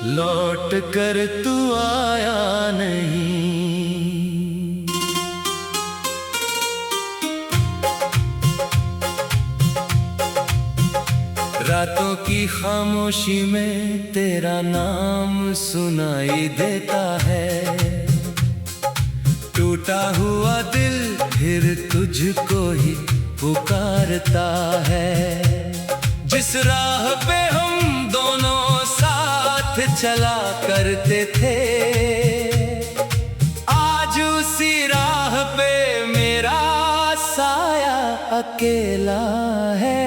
लौट कर तू आया नहीं। रातों की खामोशी में तेरा नाम सुनाई देता है। टूटा हुआ दिल फिर तुझको ही पुकारता है। जिस राह पे हम दोनों साथ चला करते थे, आज उसी राह पे मेरा साया अकेला है।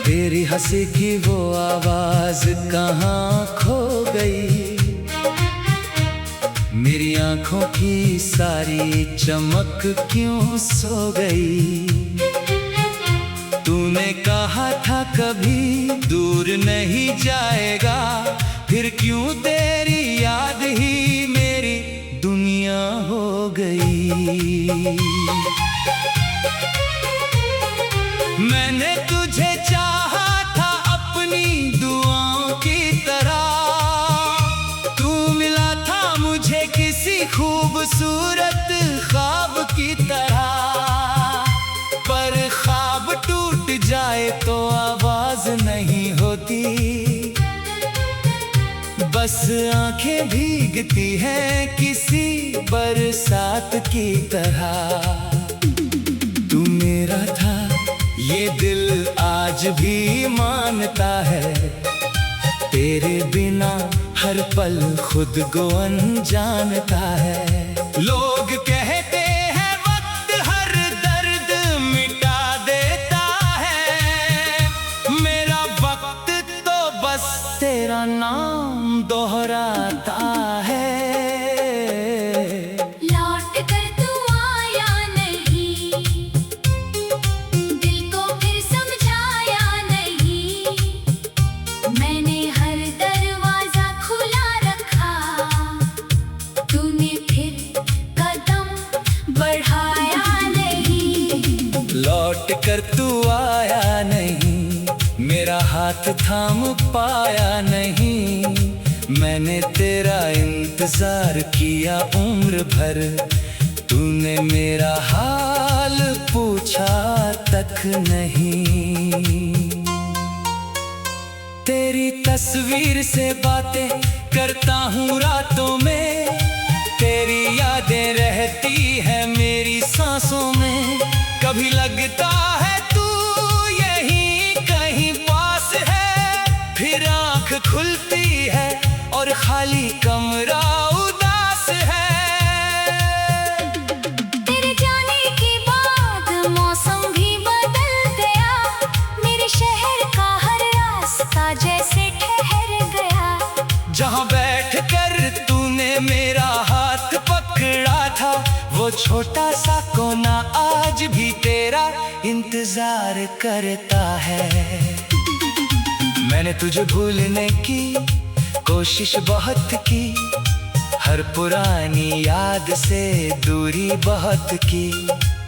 तेरी हंसी की वो आवाज कहाँ खो गई, मेरी आंखों की सारी चमक क्यों सो गई। तूने कहा था कभी दूर नहीं जाएगा, फिर क्यों तेरी याद ही मेरी दुनिया हो गई। मैंने तुझे चाहा था अपनी दुआओं की तरह, तू मिला था मुझे किसी खूबसूरत ख्वाब की तरह। पर ख्वाब टूट जाए तो आवाज नहीं होती, बस आंखें भीगती हैं किसी बरसात की तरह। तू मेरा था ये दिल आज भी मानता है, तेरे बिना हर पल खुद को अनजानता है। लोग कहते हैं वक्त हर दर्द मिटा देता है, मेरा वक्त तो बस तेरा नाम दोहराता है। लौट कर तू आया नहीं, मेरा हाथ थाम पाया नहीं। मैंने तेरा इंतजार किया उम्र भर, तूने मेरा हाल पूछा तक नहीं। तेरी तस्वीर से बातें करता हूँ रातों में, तेरी यादें रहती है मेरी सांसों में। कभी लगता है तू यहीं कहीं पास है, फिर आंख खुलती है और खाली कमरा उदास है। तेरे जाने के बाद मौसम भी बदल गया, मेरे शहर का हर रास्ता जैसे ठहर गया। जहां बैठकर तूने मेरा हाथ पकड़ा था, वो छोटा सा कोना आज भी तेरा इंतजार करता है। मैंने तुझे भूलने की कोशिश बहुत की, हर पुरानी याद से दूरी बहुत की,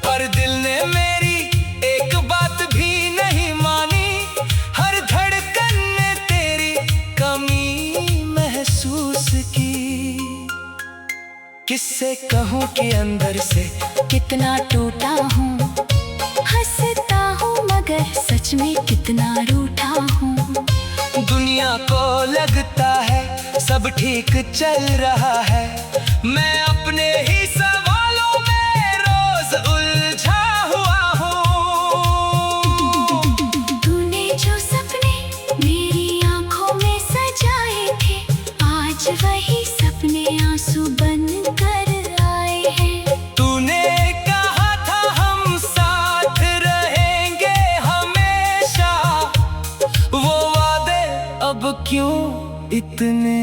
पर दिल ने मेरी एक बात भी नहीं मानी। हर धड़कन ने तेरी कमी महसूस की। किससे कहूँ कि अंदर से कितना टूटा हूँ, हंसता हूँ मगर सच में कितना रूठा हूँ। दुनिया को लगता है सब ठीक चल रहा है, मैं अपने ही सवालों में रोज उलझा हुआ हूँ। तूने जो सपने मेरी आंखों में सजाए थे, आज वही सपने आंसू बन कर आए हैं। तूने कहा था हम साथ रहेंगे हमेशा, वो वादे अब क्यों इतने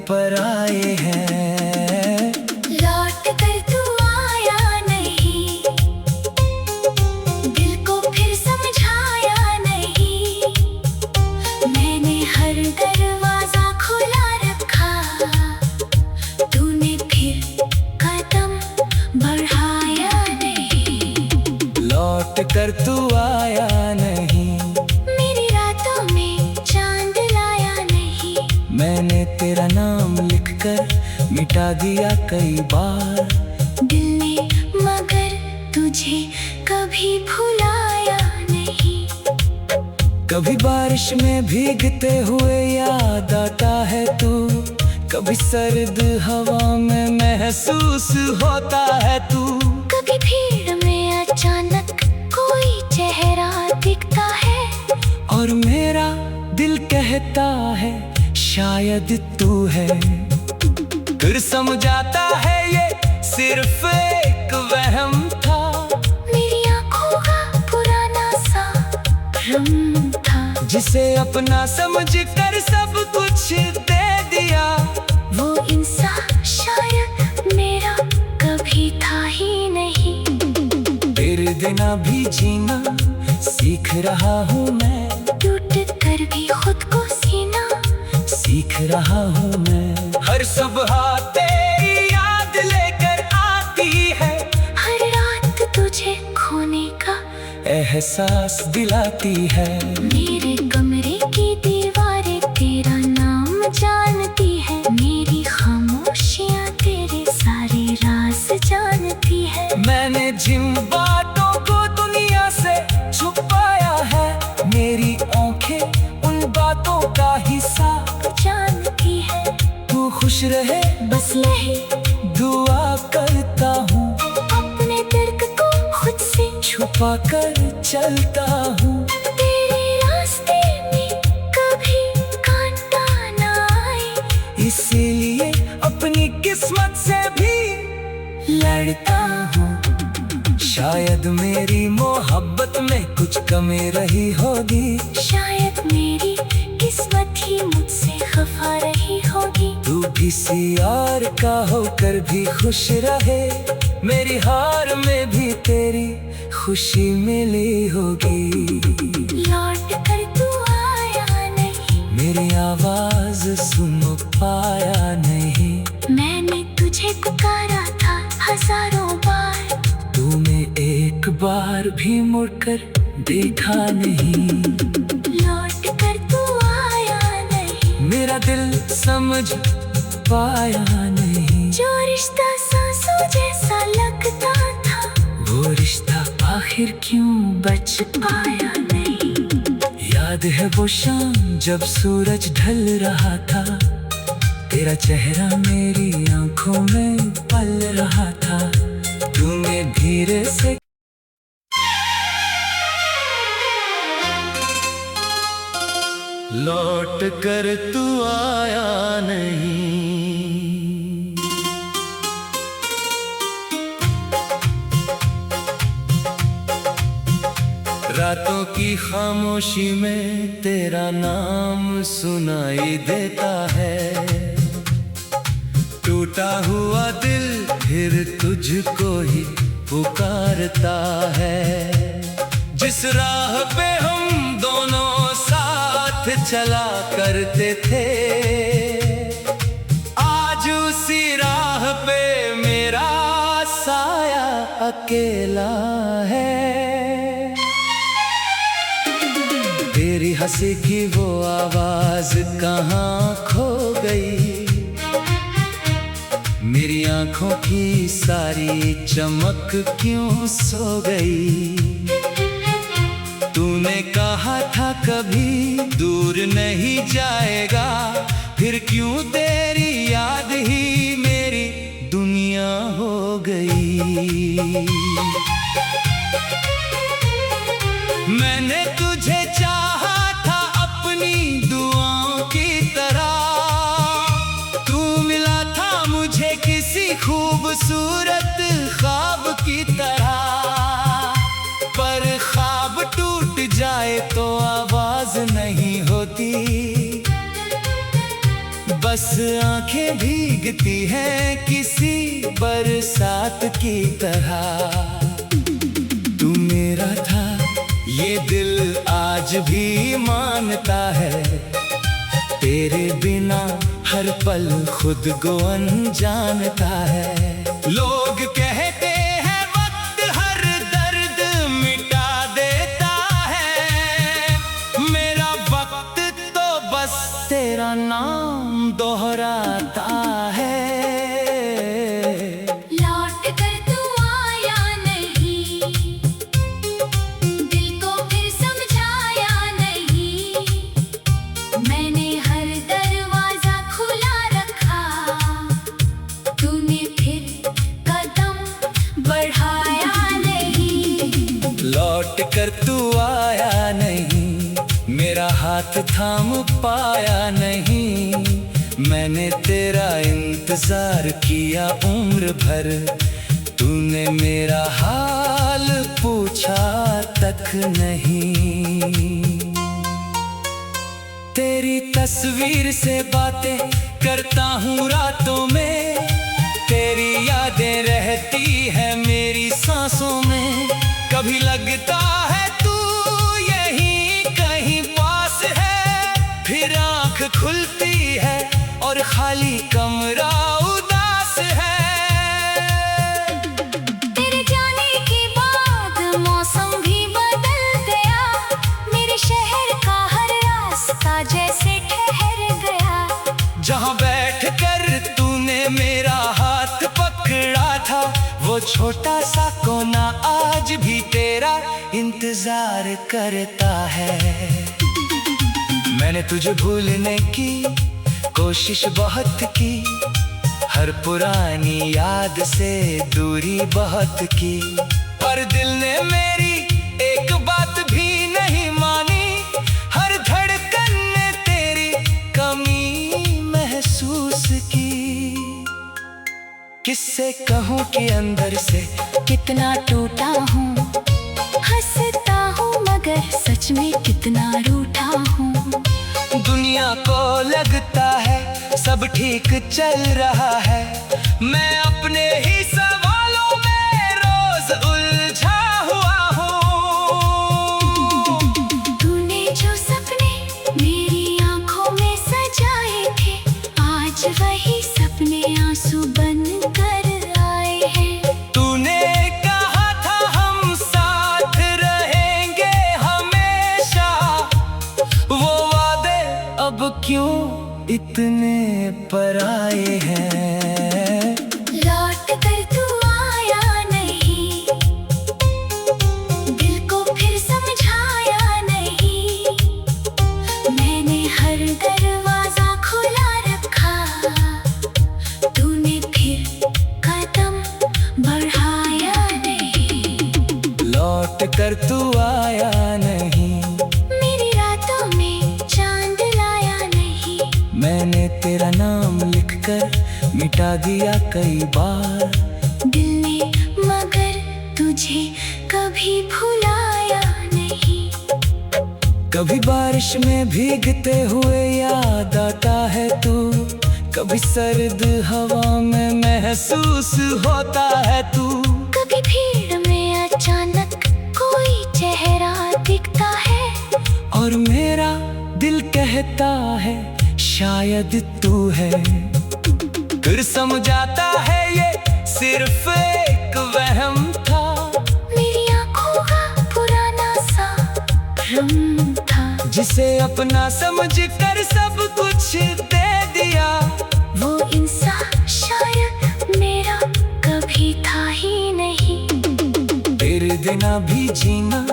पराए हैं। लौट कर तू आया नहीं, दिल को फिर समझाया नहीं। मैंने हर दरवाजा खुला रखा, तूने फिर कदम बढ़ाया नहीं। लौट कर तू आया नहीं, मेरी रातों में चांद तेरा नाम लिखकर मिटा दिया कई बार दिल ने, मगर तुझे कभी भुलाया नहीं। कभी बारिश में भीगते हुए याद आता है तू, कभी सर्द हवा में महसूस होता है तू। कभी भीड़ में अचानक कोई चेहरा दिखता है और मेरा दिल कहता है शायद तू है। फिर समझ आता है ये सिर्फ एक वहम था, मेरी आंखों का पुराना सा भ्रम था। जिसे अपना समझ कर सब कुछ दे दिया, वो इंसान शायद मेरा कभी था ही नहीं। तेरे बिना भी जीना सीख रहा हूँ मैं, टूट कर भी खुद को सीना सीख रहा हूँ मैं। हर सुबह तेरी याद लेकर आती है, हर रात तुझे खोने का एहसास दिलाती है। मेरे कमरे की दीवारें तेरा नाम जानती है, मेरी खामोशियाँ तेरे सारे राज जानती है। मैंने जिन बातों को दुनिया से छुपाया है, मेरी आंखें उन बातों का हिसाब जानती है। तू खुश रहे बस यही दुआ करता हूँ, अपने दर्द को खुद से छुपा कर चलता हूँ। तेरे रास्ते में कभी कांटा ना आए, इसीलिए अपनी किस्मत से भी लड़ता हूँ। शायद मेरी मोहब्बत में कुछ कमी रही होगी, शायद मेरी किस्मत ही मुझसे खफा रही होगी। तू किसी और का होकर भी खुश रहे, मेरी हार में भी तेरी खुशी मिली होगी। लौट कर तू आया नहीं, मेरी आवाज सुन पाया नहीं, मैंने तुझे पुकारा था हजारों बार, तूने एक बार भी मुड़कर देखा नहीं। लौट कर तू आया नहीं, मेरा दिल समझ पाया नहीं, जो रिश्ता सांसों जैसा लगता था, वो रिश्ता आखिर क्यों बच पाया नहीं। याद है वो शाम जब सूरज ढल रहा था, तेरा चेहरा मेरी आंखों में पल रहा था। तूने धीरे से लौट कर तू आया नहीं। रातों की खामोशी में तेरा नाम सुनाई देता है, टूटा हुआ दिल फिर तुझको ही पुकारता है। जिस राह पे हम दोनों साथ चला करते थे, आज उसी राह पे मेरा साया अकेला है। तेरी हंसी की वो आवाज कहाँ खो गई, मेरी आंखों की सारी चमक क्यों सो गई। तूने कहा था कभी दूर नहीं जाएगा, फिर क्यों तेरी याद ही मेरी दुनिया हो गई। मैंने तुझे चाहा था अपनी दुआओं की तरह, तू मिला था मुझे किसी खूबसूरत ख्वाब की तरह। पर ख्वाब टूट जाए तो आवाज नहीं होती, बस आंखें भीगती हैं किसी बरसात की तरह। तू मेरा था ये दिल आज भी मानता है, तेरे बिना हर पल खुद को अनजानता है। लोग कहते हैं वक्त हर दर्द मिटा देता है, मेरा वक्त तो बस तेरा नाम दोहराता है। लौट कर तू आया नहीं, दिल को फिर समझाया नहीं। मैंने हर दरवाजा खुला रखा, तूने फिर कदम बढ़ाया नहीं। लौट कर तू आया नहीं, मेरा हाथ थाम पाया नहीं। मैंने तेरा इंतजार किया उम्र भर, तूने मेरा हाल पूछा तक नहीं। तेरी तस्वीर से बातें करता हूँ रातों में, तेरी यादें रहती है मेरी सांसों में। कभी लगता है तू यहीं कहीं पास है, फिर आँख खुलती है और खाली कमरा उदास है। तेरे जाने के बाद मौसम भी बदल गया, मेरे शहर का हर रास्ता जैसे ठहर गया। जहाँ बैठकर तूने मेरा हाथ पकड़ा था, वो छोटा सा कोना आज भी तेरा इंतजार करता है। मैंने तुझे भूलने की कोशिश बहुत की, हर पुरानी याद से दूरी बहुत की, पर दिल ने मेरी एक बात भी नहीं मानी। हर धड़कन ने तेरी कमी महसूस की। किससे कहूँ कि अंदर से कितना टूटा हूँ, हंसता हूँ मगर सच में कितना रूठा हूँ। दुनिया को लगता है सब ठीक चल रहा है, मैं अपने ही सवालों में रोज उलझा हुआ हूँ। तूने जो सपने मेरी आंखों में सजाए थे, आज वही सपने आंसू बन कर आए हैं। तूने कहा था हम साथ रहेंगे हमेशा, वो वादे अब क्यों इतने पराए हैं। लौट कर तू आया नहीं, दिल को फिर समझाया नहीं। मैंने हर दरवाजा खुला रखा, तूने फिर कदम बढ़ाया नहीं। लौट कर तू आया नहीं, मेरी रातों में चांद लाया नहीं। मैंने तेरा नाम लिखकर मिटा दिया कई बार। दिल ने मगर तुझे कभी भुलाया नहीं। कभी बारिश में भीगते हुए याद आता है तू, कभी सर्द हवा में महसूस होता है तू। कभी भीड़ में अचानक कोई चेहरा दिखता है, और मेरा दिल कहता है शायद तू है। फिर समझाता है ये सिर्फ एक वहम था, मेरी आंखों का पुराना सा भ्रम था। जिसे अपना समझ कर सब कुछ दे दिया, वो इंसान शायद मेरा कभी था ही नहीं। तेरे बिना भी जीना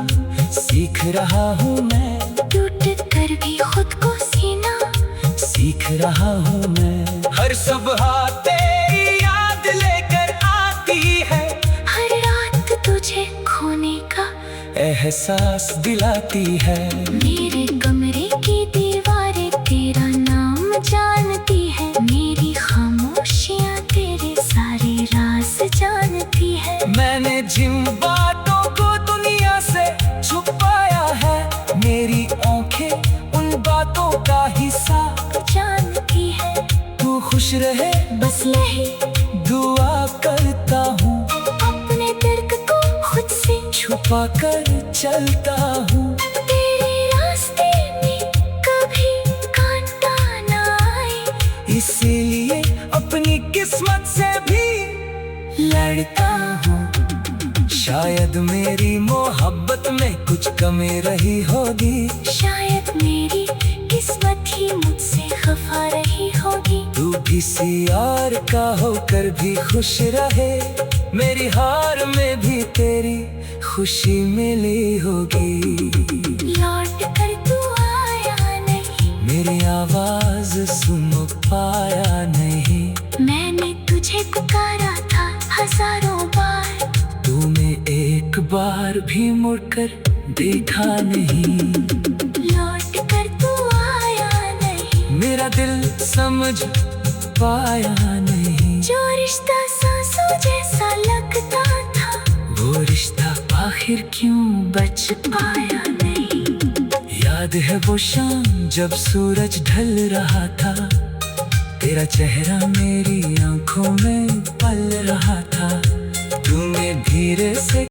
सीख रहा हूँ मैं, टूट कर भी खुद को सीना सीख रहा हूँ मैं। हर सुबह तेरी याद लेकर आती है, हर रात तुझे खोने का एहसास दिलाती है। मेरे कमरे की दीवारें तेरा नाम जानती है, मेरी खामोशियाँ तेरे सारे राज जानती है। मैंने जिन बातों को दुनिया से छुपाया है, मेरी आंखें उन बातों का हिस्सा जानती है। तू खुश रहे बस यही दुआ करता हूँ, अपने दर्द को खुद से छुपा कर चलता हूँ। तेरे रास्ते में कभी कांटा ना आए, इसीलिए अपनी किस्मत से भी लड़ता हूँ। शायद मेरी मोहब्बत में कुछ कमी रही होगी, शायद मेरी किस्मत ही मुझसे खफा रही होगी। किसी और का होकर भी खुश रहे, मेरी हार में भी तेरी खुशी मिली होगी। लौट कर तू आया नहीं, मेरी आवाज सुन पाया नहीं। मैंने तुझे पुकारा था हजारों बार, तूने एक बार भी मुड़कर देखा नहीं। लौट कर तू आया नहीं, मेरा दिल समझ पाया नहीं। जो रिश्ता सांसों जैसा लगता था, वो रिश्ता आखिर क्यों बच पाया नहीं। याद है वो शाम जब सूरज ढल रहा था, तेरा चेहरा मेरी आंखों में पल रहा था। तूने धीरे से